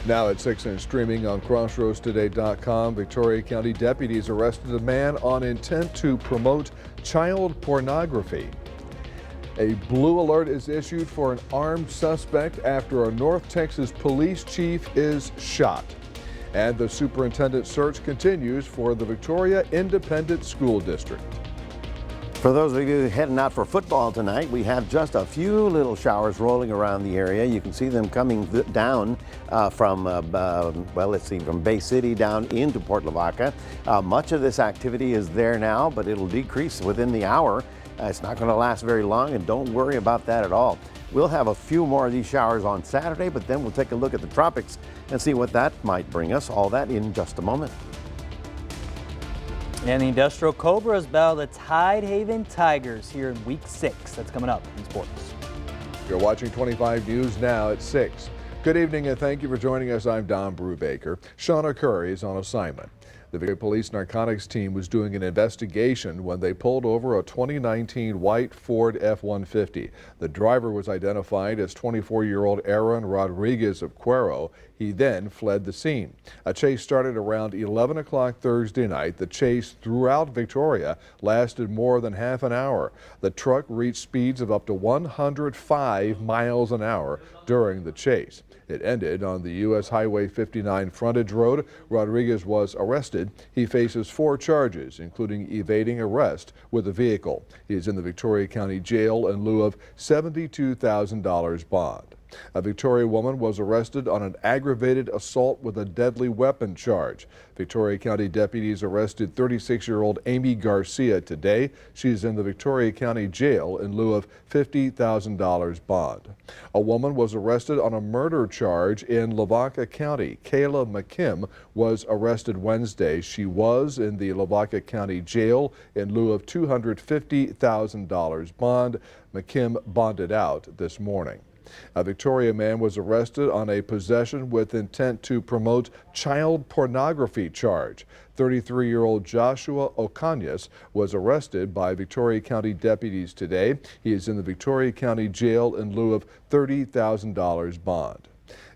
Now at 6 and streaming on crossroadstoday.com, Victoria County deputies arrested a man on intent to promote child pornography. A blue alert is issued for an armed suspect after a North Texas police chief is shot. And the superintendent search continues for the Victoria Independent School District. For those of you heading out for football tonight, we have just a few little showers rolling around the area. You can see them coming down from Bay City down into Port Lavaca. Much of this activity is there now, but it'll decrease within the hour. It's not going to last very long, and don't worry about that at all. We'll have a few more of these showers on Saturday, but then we'll take a look at the tropics and see what that might bring us. All that in just a moment. And the Industrial Cobras battle the Tidehaven Tigers here in Week 6. That's coming up in sports. You're watching 25 News now at 6. Good evening and thank you for joining us. I'm Don Brubaker. Shauna Curry is on assignment. The Victoria Police Narcotics team was doing an investigation when they pulled over a 2019 white Ford F-150. The driver was identified as 24-year-old Aaron Rodriguez of Cuero. He then fled the scene. A chase started around 11 o'clock Thursday night. The chase throughout Victoria lasted more than half an hour. The truck reached speeds of up to 105 miles an hour during the chase. It ended on the U.S. Highway 59 frontage road. Rodriguez was arrested. He faces 4 charges, including evading arrest with a vehicle. He is in the Victoria County Jail in lieu of $72,000 bond. A Victoria woman was arrested on an aggravated assault with a deadly weapon charge. Victoria County deputies arrested 36-year-old Amy Garcia today. She's in the Victoria County Jail in lieu of $50,000 bond. A woman was arrested on a murder charge in Lavaca County. Kayla McKim was arrested Wednesday. She was in the Lavaca County Jail in lieu of $250,000 bond. McKim bonded out this morning. A Victoria man was arrested on a possession with intent to promote child pornography charge. 33-year-old Joshua Ocanyas was arrested by Victoria County deputies today. He is in the Victoria County Jail in lieu of $30,000 bond.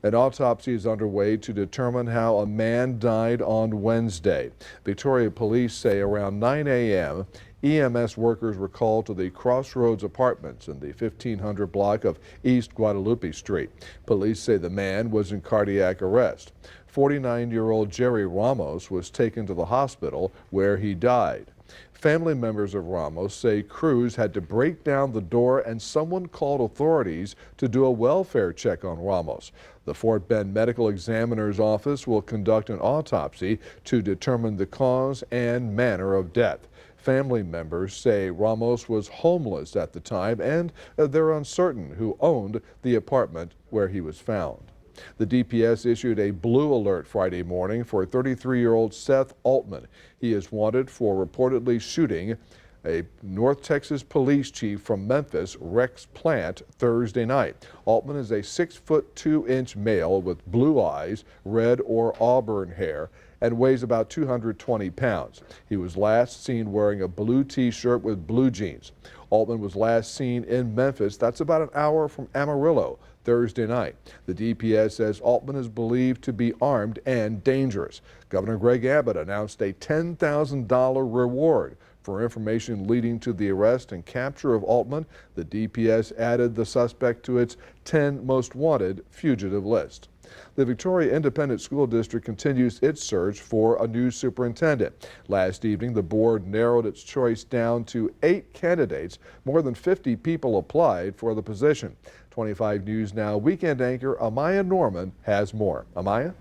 An autopsy is underway to determine how a man died on Wednesday. Victoria police say around 9 a.m. EMS workers were called to the Crossroads Apartments in the 1500 block of East Guadalupe Street. Police say the man was in cardiac arrest. 49-year-old Jerry Ramos was taken to the hospital where he died. Family members of Ramos say crews had to break down the door and someone called authorities to do a welfare check on Ramos. The Fort Bend Medical Examiner's Office will conduct an autopsy to determine the cause and manner of death. Family members say Ramos was homeless at the time and they're uncertain who owned the apartment where he was found. The DPS issued a blue alert Friday morning for 33-year-old Seth Altman. He is wanted for reportedly shooting a North Texas police chief from Memphis, Rex Plant, Thursday night. Altman is a 6'2" male with blue eyes, red or auburn hair, and weighs about 220 pounds. He was last seen wearing a blue t-shirt with blue jeans. Altman was last seen in Memphis. That's about an hour from Amarillo Thursday night. The DPS says Altman is believed to be armed and dangerous. Governor Greg Abbott announced a $10,000 reward for information leading to the arrest and capture of Altman. The DPS added the suspect to its 10 most wanted fugitive list. The Victoria Independent School District continues its search for a new superintendent. Last evening, the board narrowed its choice down to 8 candidates. More than 50 people applied for the position. 25 News Now weekend anchor Amaya Norman has more. Amaya?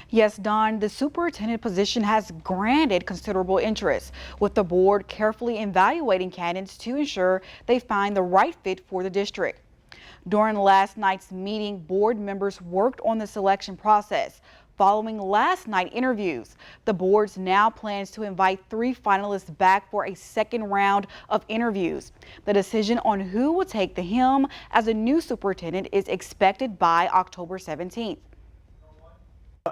Yes, Don, the superintendent position has granted considerable interest, with the board carefully evaluating candidates to ensure they find the right fit for the district. During last night's meeting, board members worked on the selection process. Following last night's interviews, the board now plans to invite 3 finalists back for a second round of interviews. The decision on who will take the helm as a new superintendent is expected by October 17th.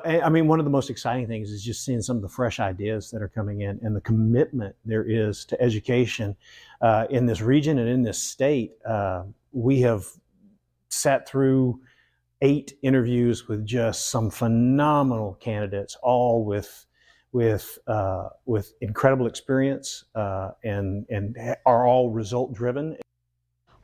I mean, one of the most exciting things is just seeing some of the fresh ideas that are coming in and the commitment there is to education in this region and in this state. We have sat through 8 interviews with just some phenomenal candidates, all with incredible experience and are all result driven.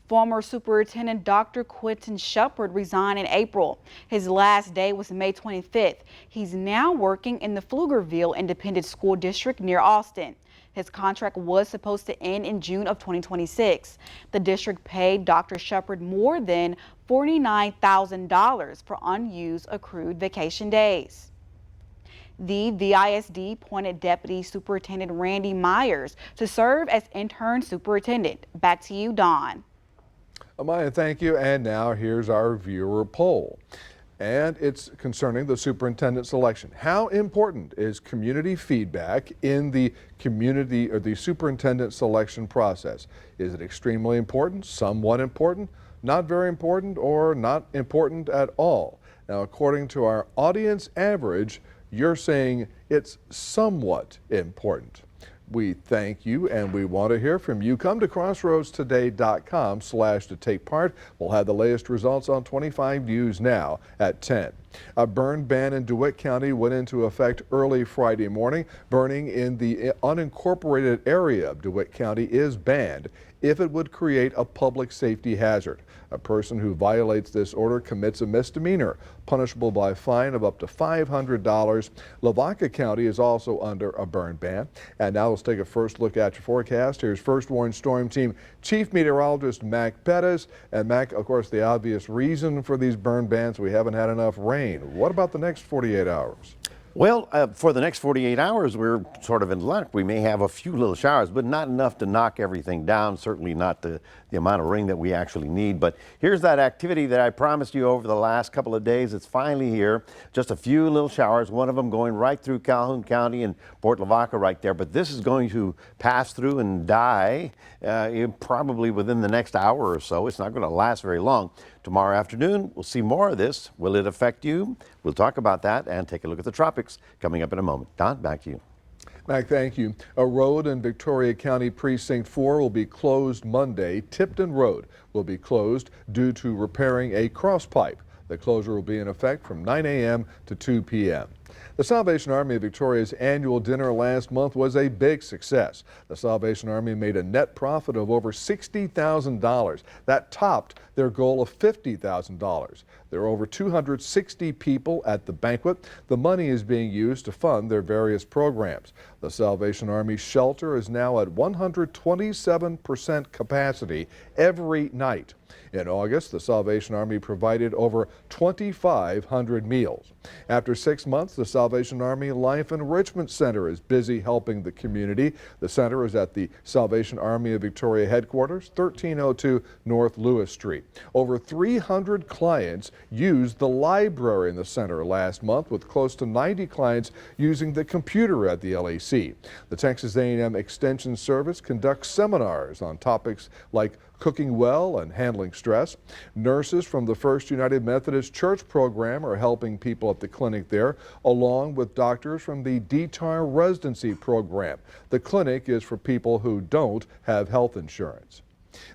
Former Superintendent Dr. Quentin Shepard resigned in April. His last day was May 25th. He's now working in the Pflugerville Independent School District near Austin. His contract was supposed to end in June of 2026. The district paid Dr. Shepard more than $49,000 for unused accrued vacation days. The VISD appointed Deputy Superintendent Randy Myers to serve as intern superintendent. Back to you, Don. Amaya, thank you. And now here's our viewer poll. And it's concerning the superintendent selection. How important is community feedback in the community or the superintendent selection process? Is it extremely important, somewhat important, not very important, or not important at all? Now, according to our audience average, you're saying it's somewhat important. We thank you and we want to hear from you. Come to crossroadstoday.com/to take part. We'll have the latest results on 25 News Now at 10. A burn ban in DeWitt County went into effect early Friday morning. Burning in the unincorporated area of DeWitt County is banned if it would create a public safety hazard. A person who violates this order commits a misdemeanor, punishable by a fine of up to $500. Lavaca County is also under a burn ban. And now let's take a first look at your forecast. Here's First Warn Storm Team Chief Meteorologist Mac Pettis. And Mac, of course, the obvious reason for these burn bans, we haven't had enough rain. What about the next 48 hours? Well, for the next 48 hours, we're sort of in luck. We may have a few little showers, but not enough to knock everything down, certainly not the amount of rain that we actually need. But here's that activity that I promised you over the last couple of days. It's finally here. Just a few little showers, one of them going right through Calhoun County and Port Lavaca right there. But this is going to pass through and die probably within the next hour or so. It's not going to last very long. Tomorrow afternoon, we'll see more of this. Will it affect you? We'll talk about that and take a look at the tropics coming up in a moment. Don, back to you. Mac, thank you. A road in Victoria County Precinct 4 will be closed Monday. Tipton Road will be closed due to repairing a cross pipe. The closure will be in effect from 9 a.m. to 2 p.m. The Salvation Army of Victoria's annual dinner last month was a big success. The Salvation Army made a net profit of over $60,000. That topped their goal of $50,000. There are over 260 people at the banquet. The money is being used to fund their various programs. The Salvation Army shelter is now at 127% capacity every night. In August, the Salvation Army provided over 2,500 meals. After 6 months, the Salvation Army Life Enrichment Center is busy helping the community. The center is at the Salvation Army of Victoria headquarters, 1302 North Lewis Street. Over 300 clients used the library in the center last month, with close to 90 clients using the computer at the LAC. The Texas A&M Extension Service conducts seminars on topics like cooking well and handling stress. Nurses from the First United Methodist Church program are helping people at the clinic there, along with doctors from the DTAR residency program. The clinic is for people who don't have health insurance.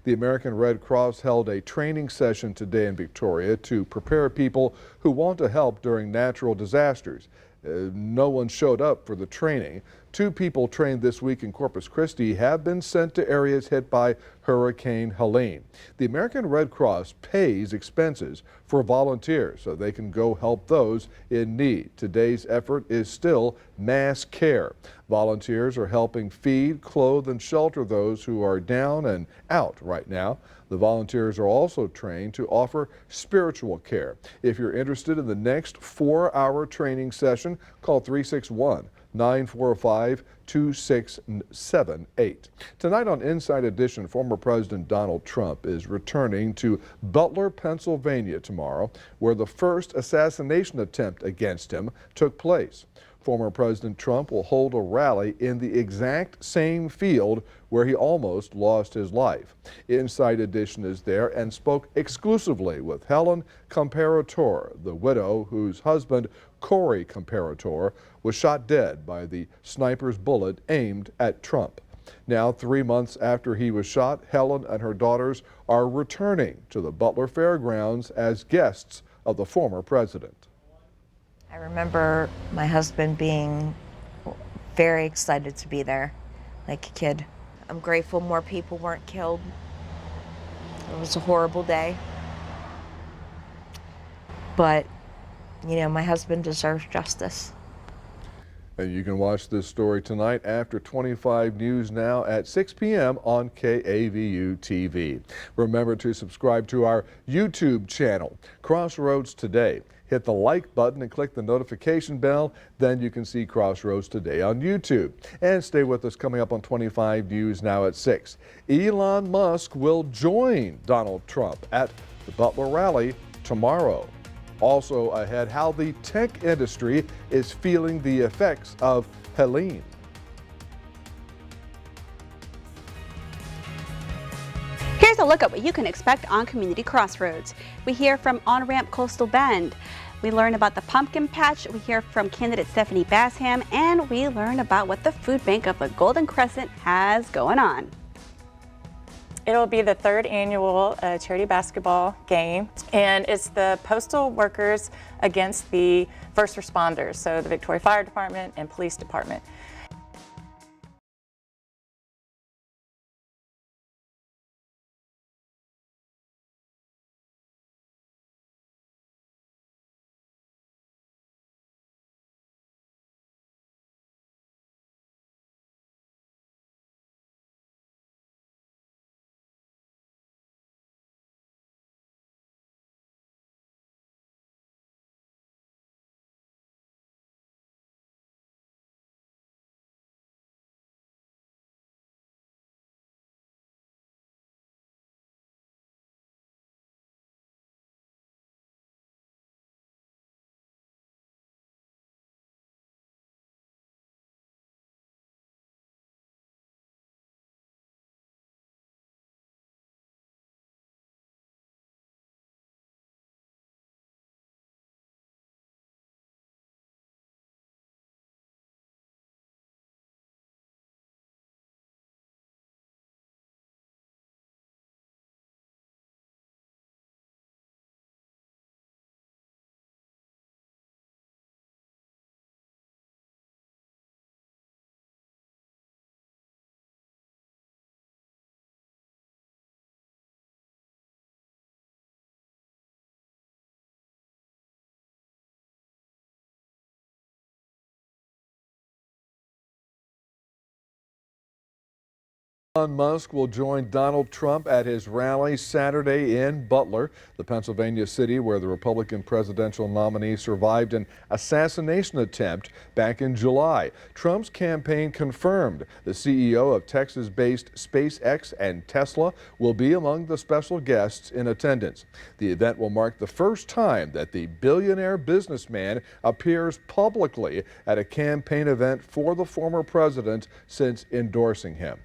The American Red Cross held a training session today in Victoria to prepare people who want to help during natural disasters. No one showed up for the training. 2 people trained this week in Corpus Christi have been sent to areas hit by Hurricane Helene. The American Red Cross pays expenses for volunteers so they can go help those in need. Today's effort is still mass care. Volunteers are helping feed, clothe, and shelter those who are down and out right now. The volunteers are also trained to offer spiritual care. If you're interested in the next 4-hour training session, call 361-945-2678. Tonight on Inside Edition, former President Donald Trump is returning to Butler, Pennsylvania tomorrow, where the first assassination attempt against him took place. Former President Trump will hold a rally in the exact same field where he almost lost his life. Inside Edition is there and spoke exclusively with Helen Comparator, the widow whose husband, Corey Comparator, was shot dead by the sniper's bullet aimed at Trump. Now, 3 months after he was shot, Helen and her daughters are returning to the Butler Fairgrounds as guests of the former president. I remember my husband being very excited to be there, like a kid. I'm grateful more people weren't killed. It was a horrible day. But, you know, my husband deserves justice. And you can watch this story tonight after 25 News Now at 6 p.m. on KAVU TV. Remember to subscribe to our YouTube channel, Crossroads Today. Hit the like button and click the notification bell. Then you can see Crossroads Today on YouTube. And stay with us coming up on 25 News Now at 6. Elon Musk will join Donald Trump at the Butler rally tomorrow. Also ahead, how the tech industry is feeling the effects of Helene. Here's a look at what you can expect on Community Crossroads. We hear from On-Ramp Coastal Bend. We learn about the pumpkin patch. We hear from candidate Stephanie Basham, and we learn about what the food bank of the Golden Crescent has going on. It'll be the third annual charity basketball game, and it's the postal workers against the first responders, so the Victoria Fire Department and Police Department. Elon Musk will join Donald Trump at his rally Saturday in Butler, the Pennsylvania city where the Republican presidential nominee survived an assassination attempt back in July. Trump's campaign confirmed the CEO of Texas-based SpaceX and Tesla will be among the special guests in attendance. The event will mark the first time that the billionaire businessman appears publicly at a campaign event for the former president since endorsing him.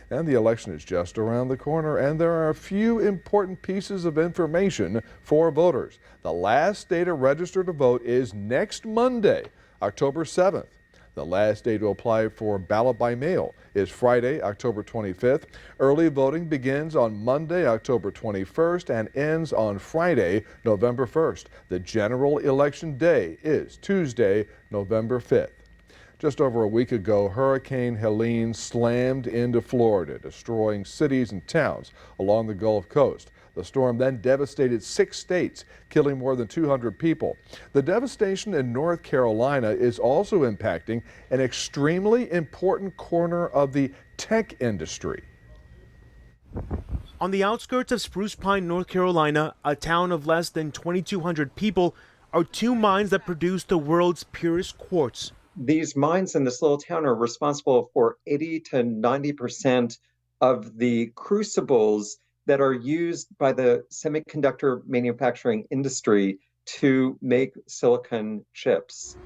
And the election is just around the corner, and there are a few important pieces of information for voters. The last day to register to vote is next Monday, October 7th. The last day to apply for ballot by mail is Friday, October 25th. Early voting begins on Monday, October 21st, and ends on Friday, November 1st. The general election day is Tuesday, November 5th. Just over a week ago, Hurricane Helene slammed into Florida, destroying cities and towns along the Gulf Coast. The storm then devastated 6 states, killing more than 200 people. The devastation in North Carolina is also impacting an extremely important corner of the tech industry. On the outskirts of Spruce Pine, North Carolina, a town of less than 2,200 people, are 2 mines that produce the world's purest quartz. These mines in this little town are responsible for 80 to 90% of the crucibles that are used by the semiconductor manufacturing industry to make silicon chips.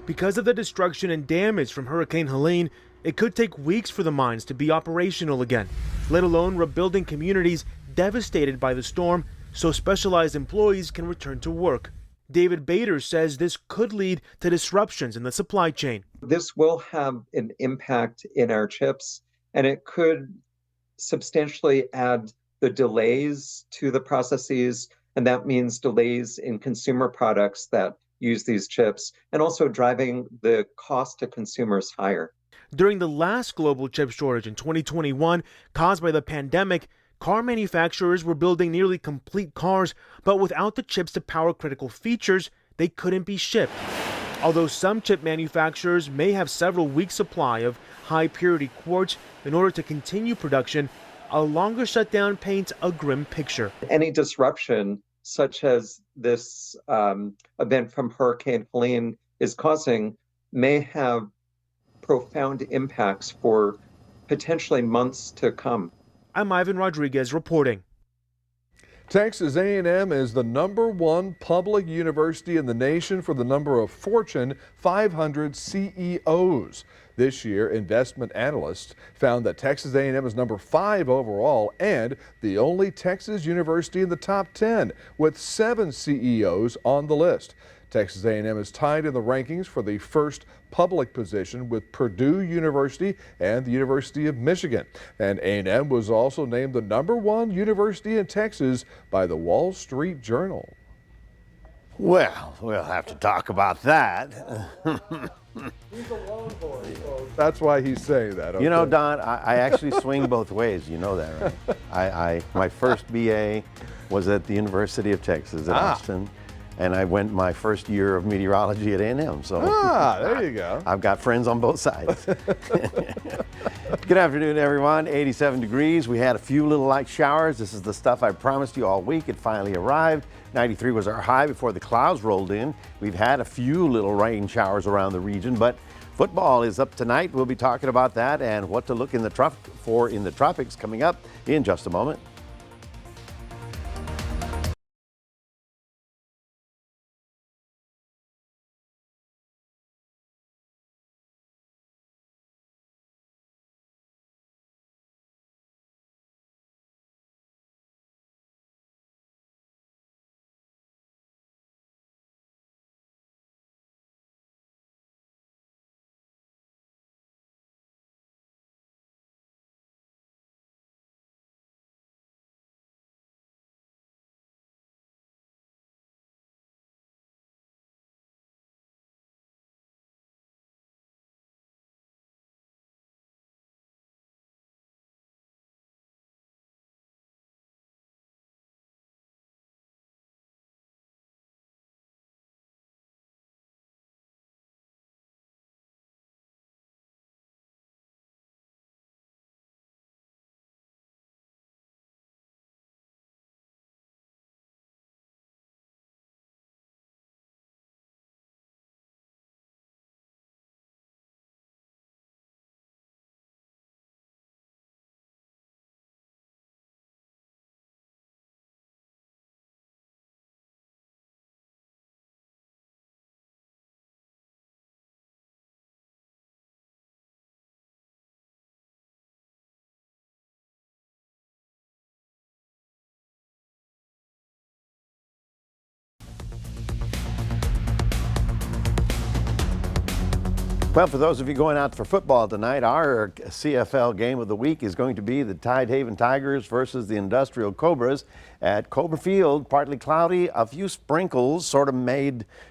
Because of the destruction and damage from Hurricane Helene, it could take weeks for the mines to be operational again, let alone rebuilding communities devastated by the storm so specialized employees can return to work. David Bader says this could lead to disruptions in the supply chain. This will have an impact in our chips, and it could substantially add the delays to the processes and that means delays in consumer products that use these chips, and also driving the cost to consumers higher. During the last global chip shortage in 2021, caused by the pandemic, car manufacturers were building nearly complete cars, but without the chips to power critical features, they couldn't be shipped. Although some chip manufacturers may have several weeks' supply of high-purity quartz in order to continue production, a longer shutdown paints a grim picture. Any disruption, such as this event from Hurricane Helene is causing, may have profound impacts for potentially months to come. I'm Ivan Rodriguez reporting. Texas A&M is the #1 public university in the nation for the number of Fortune 500 CEOs. This year, investment analysts found that Texas A&M is #5 overall and the only Texas university in the top 10 with 7 CEOs on the list. Texas A&M is tied in the rankings for the first public position with Purdue University and the University of Michigan. And A&M was also named the #1 university in Texas by the Wall Street Journal. Well, we'll have to talk about that. He's a lone boy, folks. That's why he's saying that. Okay? You know, Don, I actually swing both ways. You know that, right? My first BA was at the University of Texas at Austin. And I went my first year of meteorology at A&M. So there you go. I've got friends on both sides. Good afternoon, everyone. 87 degrees. We had a few little light showers. This is the stuff I promised you all week. It finally arrived. 93 was our high before the clouds rolled in. We've had a few little rain showers around the region, but football is up tonight. We'll be talking about that and what to look in the tropics coming up in just a moment. Well, for those of you going out for football tonight, our CFL game of the week is going to be the Tidehaven Tigers versus the Industrial Cobras at Cobra Field. Partly cloudy, a few sprinkles sort of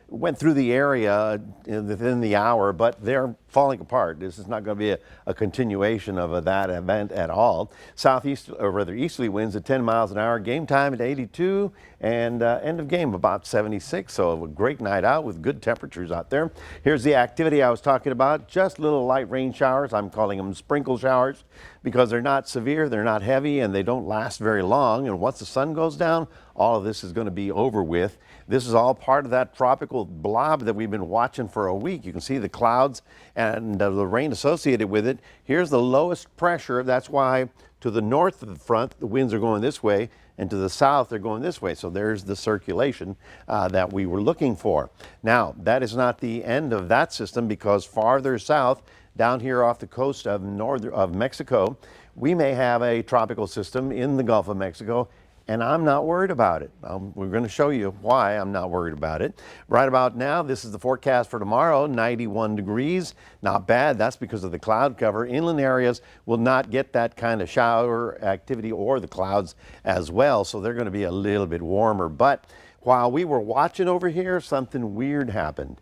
went through the area within the hour, but they're falling apart. This is not going to be a continuation of that event at all. Southeast, or rather easterly winds at 10 miles an hour. Game time at 82 and end of game about 76. So a great night out with good temperatures out there. Here's the activity I was talking about. Just little light rain showers. I'm calling them sprinkle showers because they're not severe, they're not heavy, and they don't last very long. And once the sun goes down, all of this is going to be over with. This is all part of that tropical blob that we've been watching for a week. You can see the clouds and the rain associated with it. Here's the lowest pressure. That's why to the north of the front, the winds are going this way, and to the south, they're going this way. So there's the circulation that we were looking for. Now, that is not the end of that system, because farther south, down here off the coast of Mexico, we may have a tropical system in the Gulf of Mexico and I'm not worried about it. We're going to show you why I'm not worried about it. Right about now, this is the forecast for tomorrow, 91 degrees. Not bad. That's because of the cloud cover. Inland areas will not get that kind of shower activity or the clouds as well, so they're going to be a little bit warmer. But while we were watching over here, something weird happened.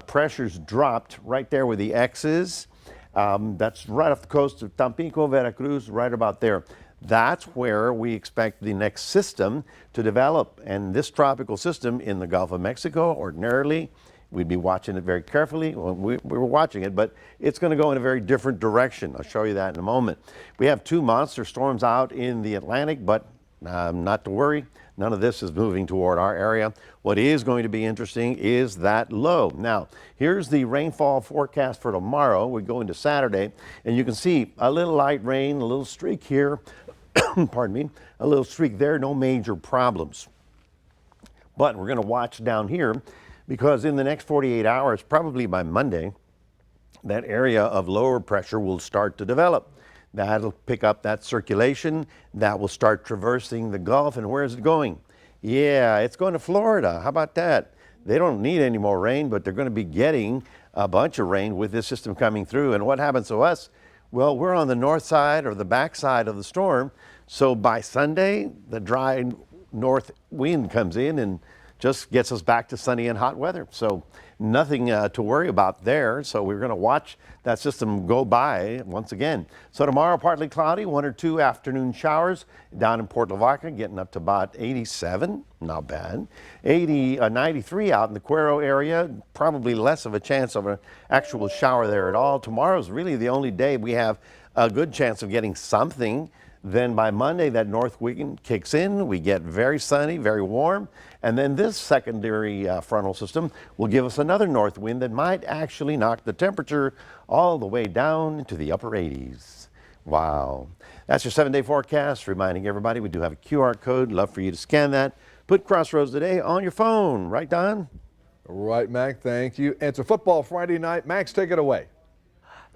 Pressures dropped right there where the X is. That's right off the coast of Tampico, Veracruz, right about there. That's where we expect the next system to develop. And this tropical system in the Gulf of Mexico, ordinarily, we'd be watching it very carefully. Well, we were watching it, but it's going to go in a very different direction. I'll show you that in a moment. We have 2 monster storms out in the Atlantic, but not to worry. None of this is moving toward our area. What is going to be interesting is that low. Now, here's the rainfall forecast for tomorrow. We go into Saturday, and you can see a little light rain, a little streak here. Pardon me, a little streak there, no major problems. But we're going to watch down here because in the next 48 hours, probably by Monday, that area of lower pressure will start to develop. That'll pick up that circulation. That will start traversing the Gulf. And where is it going? Yeah, it's going to Florida. How about that? They don't need any more rain, but they're going to be getting a bunch of rain with this system coming through. And what happens to us? Well, we're on the north side or the back side of the storm. So by Sunday, the dry north wind comes in and just gets us back to sunny and hot weather. So nothing to worry about there. So we're going to watch that system go by once again. So tomorrow, partly cloudy, 1 or 2 afternoon showers down in Port Lavaca, getting up to about 87, not bad. 93 out in the Cuero area, probably less of a chance of an actual shower there at all. Tomorrow's really the only day we have a good chance of getting something. Then by Monday, that north wind kicks in. We get very sunny, very warm. And then this secondary frontal system will give us another north wind that might actually knock the temperature all the way down into the upper 80s. Wow. That's your 7-day forecast. Reminding everybody, we do have a QR code. Love for you to scan that. Put Crossroads Today on your phone. Right, Don? Right, Mac. Thank you. It's a football Friday night. Max, take it away.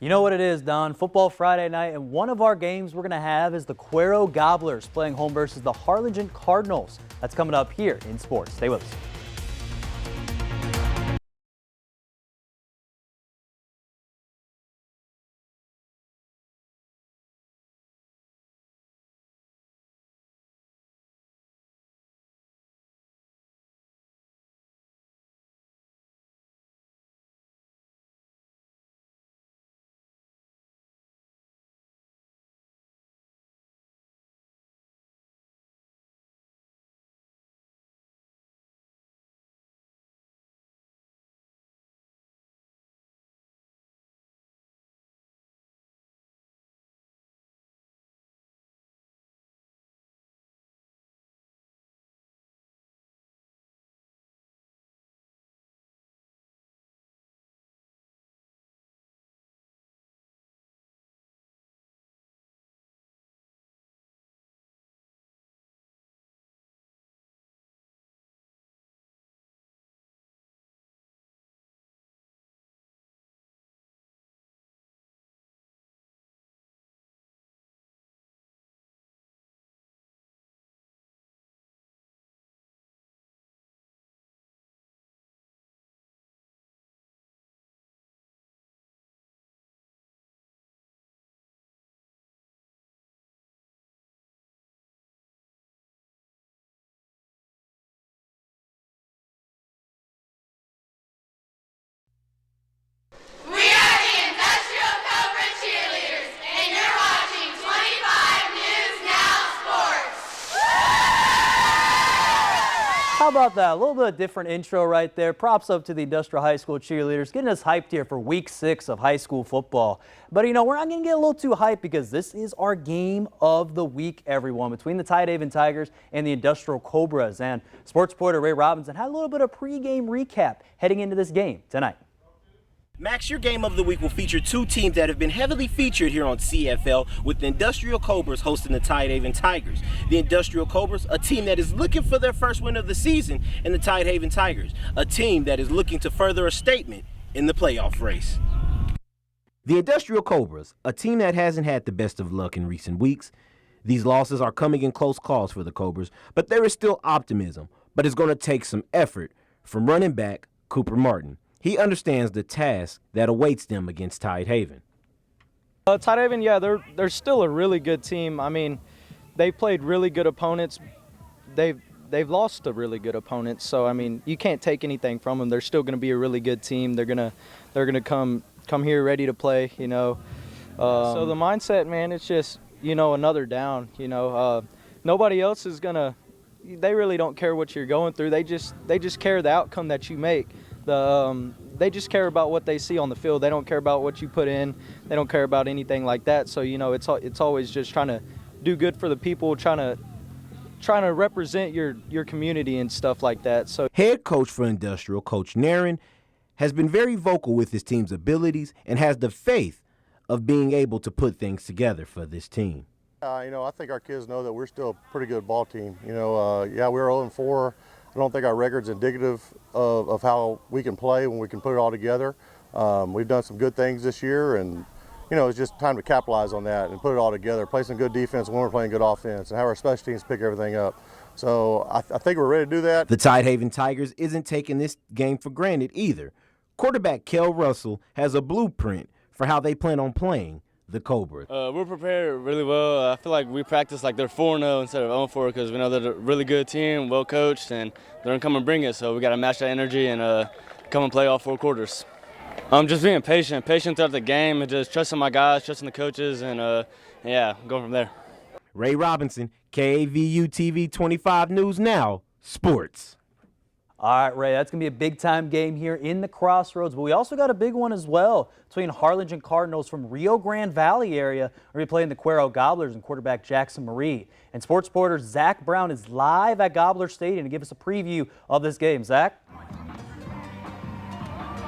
You know what it is, Don. Football Friday night, and one of our games we're going to have is the Cuero Gobblers playing home versus the Harlingen Cardinals. That's coming up here in sports. Stay with us. How about that? A little bit of different intro right there. Props up to the Industrial High School cheerleaders, getting us hyped here for week 6 of high school football. But, you know, we're not going to get a little too hyped because this is our game of the week, everyone, between the Tidehaven Tigers and the Industrial Cobras. And sports reporter Ray Robinson had a little bit of pregame recap heading into this game tonight. Max, your game of the week will feature 2 teams that have been heavily featured here on CFL, with the Industrial Cobras hosting the Tidehaven Tigers. The Industrial Cobras, a team that is looking for their first win of the season, and the Tidehaven Tigers, a team that is looking to further a statement in the playoff race. The Industrial Cobras, a team that hasn't had the best of luck in recent weeks, These losses are coming in close calls for the Cobras, but there is still optimism. But it's going to take some effort from running back Cooper Martin. He understands the task that awaits them against Tidehaven. Tidehaven, yeah, they're still a really good team. I mean, they played really good opponents. They've lost to really good opponents, so I mean, you can't take anything from them. They're still going to be a really good team. They're gonna come here ready to play. So the mindset, man, it's just another down. Nobody else is gonna. They really don't care what you're going through. They just care the outcome that you make. They just care about what they see on the field. They don't care about what you put in. They don't care about anything like that. So it's always just trying to do good for the people, trying to represent your community and stuff like that. So head coach for Industrial, Coach Nairn, has been very vocal with his team's abilities and has the faith of being able to put things together for this team. I think our kids know that we're still a pretty good ball team. Yeah, we're 0-4. I don't think our record's indicative of how we can play when we can put it all together. We've done some good things this year, and it's just time to capitalize on that and put it all together, play some good defense when we're playing good offense, and have our special teams pick everything up. So I think we're ready to do that. The Tidehaven Tigers isn't taking this game for granted either. Quarterback Kel Russell has a blueprint for how they plan on playing the Cobras. We're prepared really well. I feel like we practice like they're 4-0 instead of 0-4 because we know they're a really good team, well coached, and they're going to come and bring it. So we got to match that energy and come and play all 4 quarters. Just being patient throughout the game, and just trusting my guys, trusting the coaches, and going from there. Ray Robinson, KAVU TV 25 News Now, Sports. All right, Ray, that's going to be a big-time game here in the Crossroads, but we also got a big one as well between Harlingen Cardinals from Rio Grande Valley area. We're going to be playing the Cuero Gobblers and quarterback Jackson Marie. And sports reporter Zach Brown is live at Gobbler Stadium to give us a preview of this game. Zach?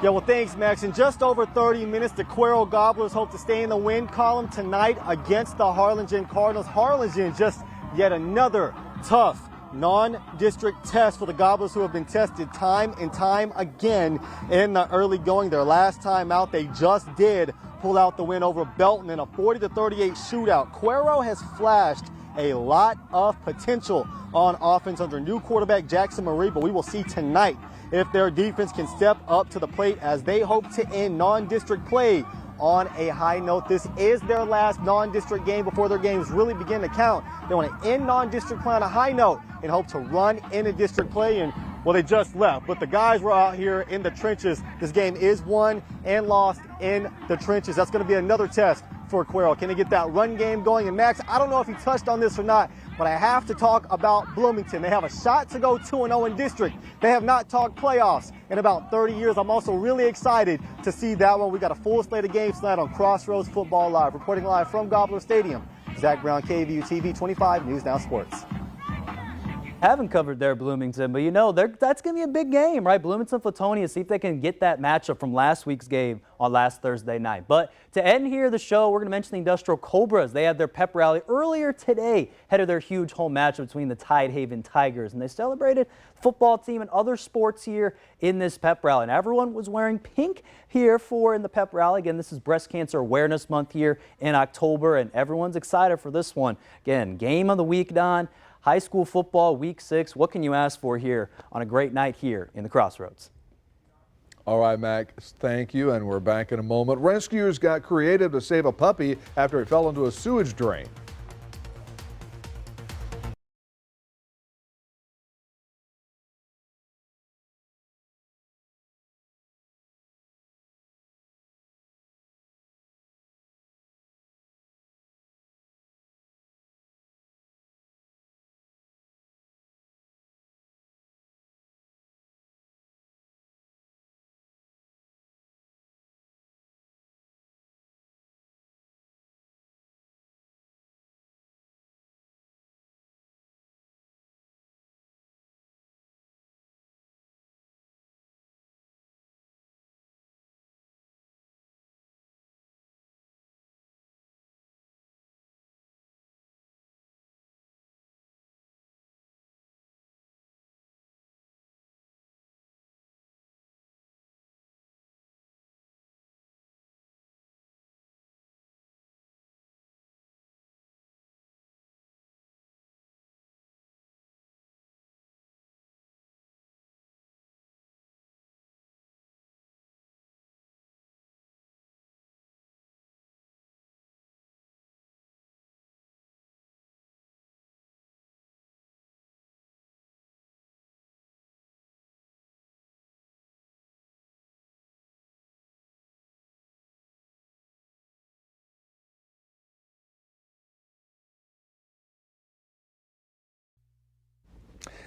Yeah, well, thanks, Max. In just over 30 minutes, the Cuero Gobblers hope to stay in the win column tonight against the Harlingen Cardinals. Harlingen just yet another tough non-district test for the Gobblers, who have been tested time and time again in the early going. Their last time out, they just did pull out the win over Belton in a 40-38 shootout. Cuero has flashed a lot of potential on offense under new quarterback Jackson Marie, but we will see tonight if their defense can step up to the plate as they hope to end non-district play on a high note. This is their last non-district game before their games really begin to count. They want to end non-district play on a high note and hope to run into district play. And well, they just left, but the guys were out here in the trenches. This game is won and lost in the trenches. That's going to be another test for Cuero. Can they get that run game going? And Max, I don't know if he touched on this or not, but I have to talk about Bloomington. They have a shot to go 2-0 in district. They have not talked playoffs in about 30 years. I'm also really excited to see that one. We got a full slate of games tonight on Crossroads Football Live. Reporting live from Gobbler Stadium, Zach Brown, KVU TV 25 News Now Sports. Haven't covered their Bloomington, but that's going to be a big game, right? Bloomington-Flatonia, see if they can get that matchup from last week's game on last Thursday night. But to end here the show, we're going to mention the Industrial Cobras. They had their pep rally earlier today, ahead of their huge home match between the Tidehaven Tigers. And they celebrated the football team and other sports here in this pep rally. And everyone was wearing pink here in the pep rally. Again, this is Breast Cancer Awareness Month here in October, and everyone's excited for this one. Again, game of the week, Don. High school football, week 6. What can you ask for here on a great night here in the Crossroads? All right, Max, thank you, and we're back in a moment. Rescuers got creative to save a puppy after it fell into a sewage drain.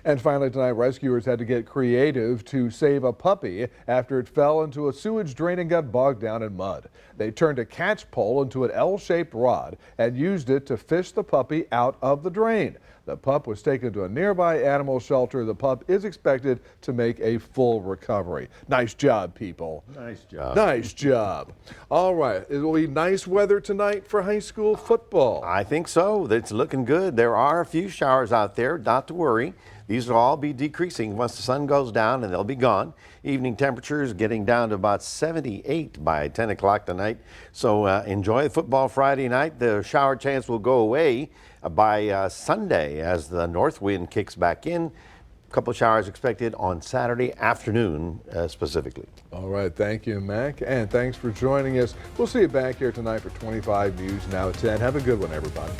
And finally tonight, rescuers had to get creative to save a puppy after it fell into a sewage drain and got bogged down in mud. They turned a catch pole into an L-shaped rod and used it to fish the puppy out of the drain. The pup was taken to a nearby animal shelter. The pup is expected to make a full recovery. Nice job, people. Nice job. Nice job. All right, it will be nice weather tonight for high school football. I think so. It's looking good. There are a few showers out there, not to worry. These will all be decreasing once the sun goes down, and they'll be gone. Evening temperatures getting down to about 78 by 10 o'clock tonight. So enjoy football Friday night. The shower chance will go away by Sunday as the north wind kicks back in. A couple of showers expected on Saturday afternoon specifically. All right, thank you, Mac, and thanks for joining us. We'll see you back here tonight for 25 News Now at 10. Have a good one, everybody.